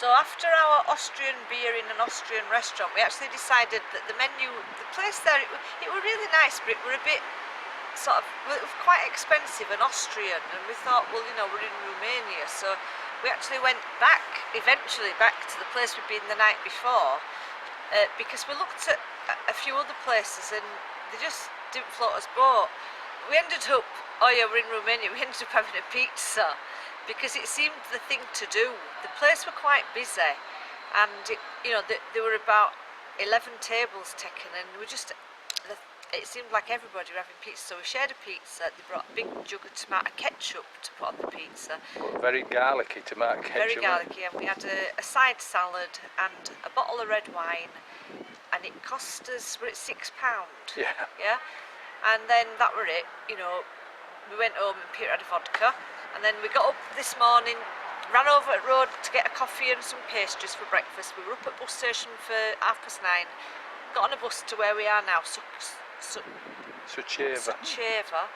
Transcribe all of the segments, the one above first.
So after our Austrian beer in an Austrian restaurant, we actually decided that the menu, the place there, it were really nice, but it were a bit sort of, well, it was quite expensive and Austrian, and we thought, well, you know, we're in Romania, so we actually went back, eventually back to the place we'd been the night before, because we looked at a few other places and they just didn't float us boat. We ended up, oh yeah, we're in Romania, we ended up having a pizza because it seemed the thing to do. The place were quite busy, and you know, there were about 11 tables taken, and we just, it seemed like everybody were having pizza, so we shared a pizza. They brought a big jug of tomato ketchup to put on the pizza. Very garlicky tomato ketchup. Very garlicky, and we had a side salad and a bottle of red wine, and it cost us, were it £6? Yeah. Yeah? And then that were it, you know, we went home and Peter had a vodka, and then we got up this morning, ran over the road to get a coffee and some pastries for breakfast. We were up at bus station for 9:30, got on a bus to where we are now, Suceava,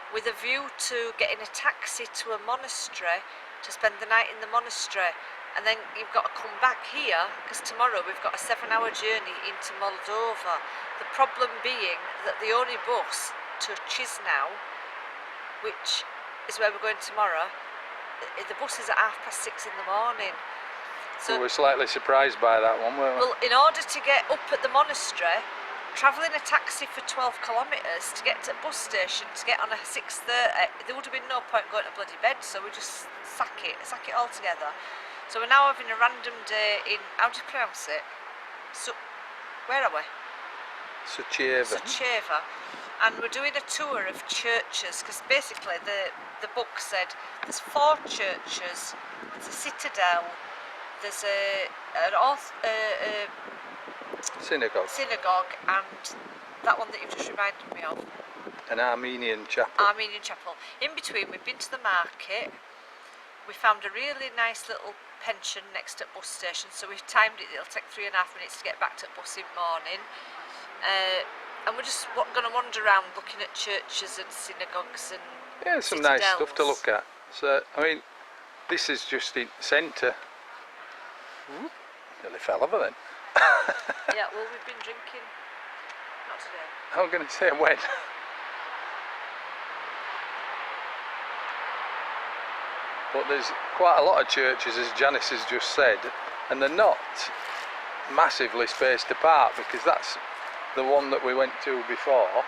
with a view to getting a taxi to a monastery to spend the night in the monastery, and then you've got to come back here because tomorrow we've got a 7-hour journey into Moldova. The problem being that the only bus to Chisinau, which is where we're going tomorrow, the bus is at 6:30 in the morning. So we were slightly surprised by that one, weren't we? Well, in order to get up at the monastery, travelling a taxi for 12 kilometres to get to the bus station to get on a 6:30, there would have been no point going to bloody bed, so we just sack it all together. So we're now having a random day in, how do you pronounce it? Where are we? Suceava. And we're doing a tour of churches, because basically the book said there's 4 churches, there's a citadel, there's a synagogue, and that one that you've just reminded me of, an Armenian chapel. In between, we've been to the market, we found a really nice little pension next to the bus station, so we've timed it, it'll take 3.5 minutes to get back to the bus in the morning, and we're just going to wander around looking at churches and synagogues and some citadels. nice stuff to look at. So I mean, this is just in centre. Nearly fell over then. Yeah, well, we've been drinking, not today. I was going to say when. But there's quite a lot of churches, as Janice has just said, and they're not massively spaced apart, because that's the one that we went to before,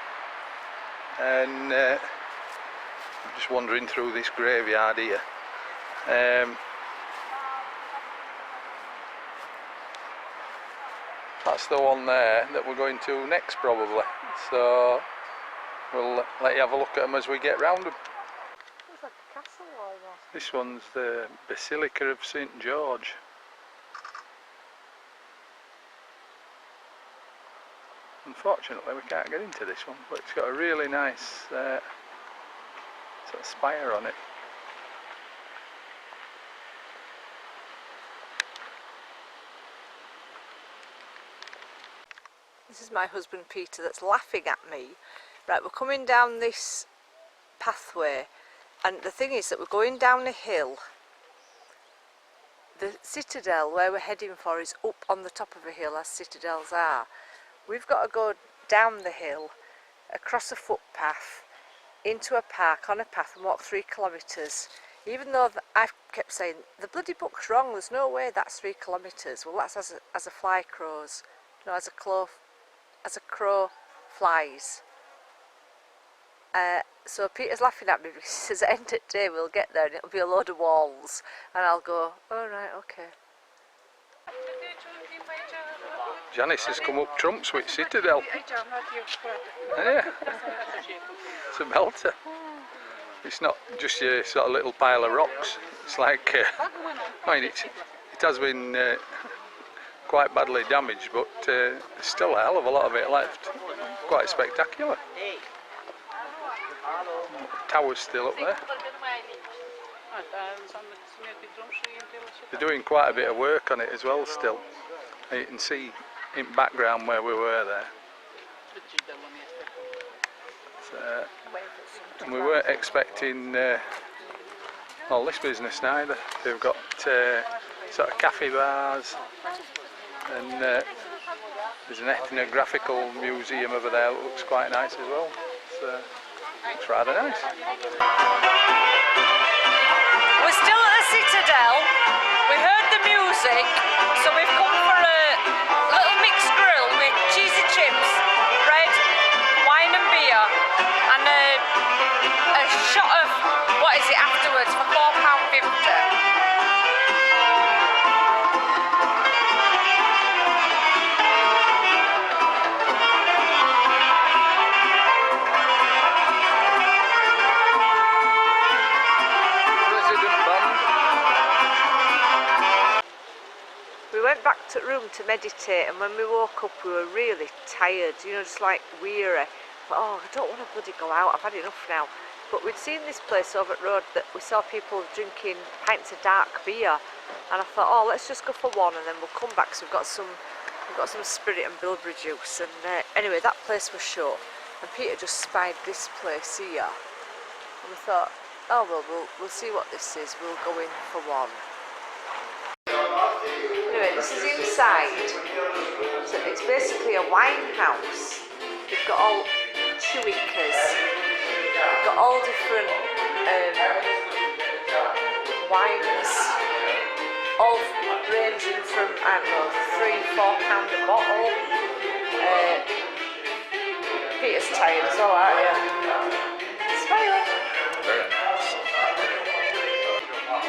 and I'm just wandering through this graveyard here. That's the one there that we're going to next, probably, so we'll let you have a look at them as we get round them. It's like a castle almost. This one's the Basilica of St. George. Unfortunately we can't get into this one, but it's got a really nice sort of spire on it. This is my husband Peter that's laughing at me. Right, we're coming down this pathway, and the thing is that we're going down a hill. The citadel where we're heading for is up on the top of a hill, as citadels are. We've got to go down the hill, across a footpath, into a park, on a path, and walk 3 kilometres. Even though I've kept saying, the bloody book's wrong, there's no way that's 3 kilometres. Well, that's as a fly crows, no, as a crow flies. So Peter's laughing at me because he says at the end of the day we'll get there and it'll be a load of walls, and I'll go, alright, okay. Janice has come up trumps with Citadel. Yeah, it's a belter. It's not just your sort of little pile of rocks. It's like, I mean, it has been quite badly damaged, but there's still a hell of a lot of it left. Quite spectacular. Tower's still up there. They're doing quite a bit of work on it as well still. You can see in background where we were there. And we weren't expecting all this business neither. They've got sort of cafe bars, and there's an ethnographical museum over there that looks quite nice as well. Looks rather nice. We're still at the Citadel. We heard the music, so we've come for a little mixed grill with cheesy chips, bread, wine and beer, and a shot of, what is it, afterwards for £4.50. We went back to the room to meditate, and when we woke up we were really tired, you know, just like weary. But, oh, I don't want to bloody go out, I've had enough now. But we'd seen this place over at the road that we saw people drinking pints of dark beer, and I thought, oh, let's just go for one and then we'll come back, so we've got some spirit and bilberry juice. And anyway, that place was shut, and Peter just spied this place here, and we thought, oh well, we'll see what this is, we'll go in for one. Anyway, this is inside. So it's basically a wine house. We've got all chewicas. We've got all different wines, all ranging from, I don't know, £3-4 a bottle. Peter's tired as well, aren't you? Smile.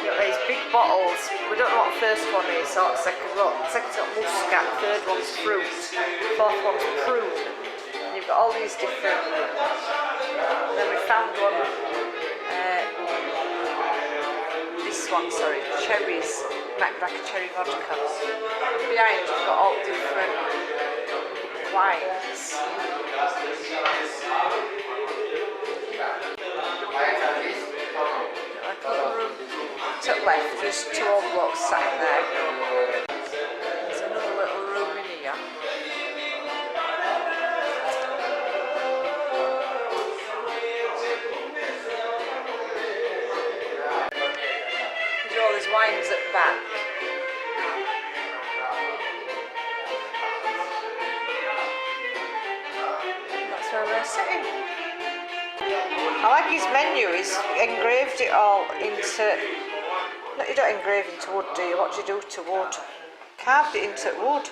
Got these big bottles. We don't know what the first one is, or second's got muscat, third one's fruit, fourth one's prune. And you've got all these different. And then we found one, this one, sorry, cherries, like a cherry vodka. And behind you've got all different wines. To the left, there's two old blocks sat in there. There's another little room in here. There's all these wines at the back. That's where we're sitting. I like his menu, he's engraved it all into... No, you don't engrave into wood, do you? What do you do to wood? Carved it into wood.